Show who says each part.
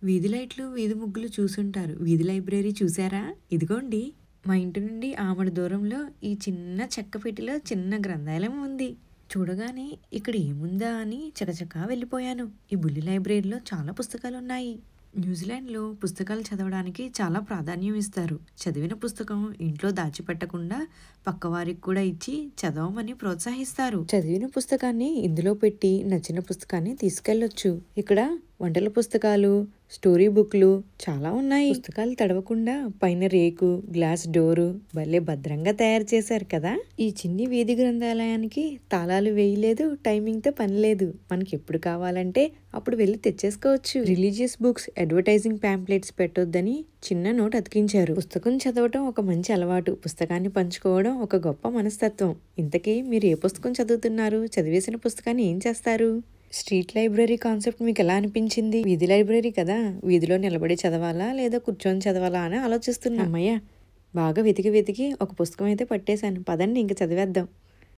Speaker 1: వీధి లైట్లు, వీధి ముగ్గులు చూసుంటారు. వీధి లైబ్రరీ చూసారా? ఇదిగోండి. మా ఇంటి నుండి ఆమడ దూరంలో ఈ చిన్న చెక్క పెట్టెలో చిన్న గ్రంథాలయం ఉంది. చూడగానే ఇక్కడ ఏముందా అని చకచకా వెళ్ళిపోయాను. ఈ బుల్లి లైబ్రరీలో చాలా పుస్తకాలున్నాయి. న్యూజిలాండ్లో పుస్తకాలు చదవడానికి చాలా ప్రాధాన్యం ఇస్తారు. చదివిన పుస్తకం ఇంట్లో దాచిపెట్టకుండా పక్కవారికి కూడా ఇచ్చి చదవమని ప్రోత్సహిస్తారు. చదివిన పుస్తకాన్ని ఇందులో పెట్టి నచ్చిన పుస్తకాన్ని తీసుకెళ్లొచ్చు. ఇక్కడ వంటల పుస్తకాలు, స్టోరీ బుక్లు చాలా ఉన్నాయి. పుస్తకాలు తడవకుండా పైన రేకు, గ్లాస్ డోరు భలే భద్రంగా తయారు చేశారు కదా. ఈ చిన్ని వీధి గ్రంథాలయానికి తాళాలు వేయలేదు, టైమింగ్ తో పని లేదు. మనకి ఎప్పుడు కావాలంటే అప్పుడు వెళ్ళి తెచ్చేసుకోవచ్చు. రిలీజియస్ బుక్స్, అడ్వర్టైజింగ్ ప్యాంప్లెట్స్ పెట్టొద్దని చిన్న నోట్ అతికించారు. పుస్తకం చదవటం ఒక మంచి అలవాటు, పుస్తకాన్ని పంచుకోవడం ఒక గొప్ప మనస్తత్వం. ఇంతకీ మీరు ఏ పుస్తకం చదువుతున్నారు? చదివేసిన పుస్తకాన్ని ఏం చేస్తారు? స్ట్రీట్ లైబ్రరీ కాన్సెప్ట్ మీకు ఎలా అనిపించింది? వీధి లైబ్రరీ కదా, వీధిలో నిలబడి చదవాలా లేదా కూర్చొని చదవాలా అని ఆలోచిస్తున్నా. అమ్మయ్య, బాగా వెతికి ఒక పుస్తకం అయితే పట్టేశాను. పదండి ఇంక చదివేద్దాం.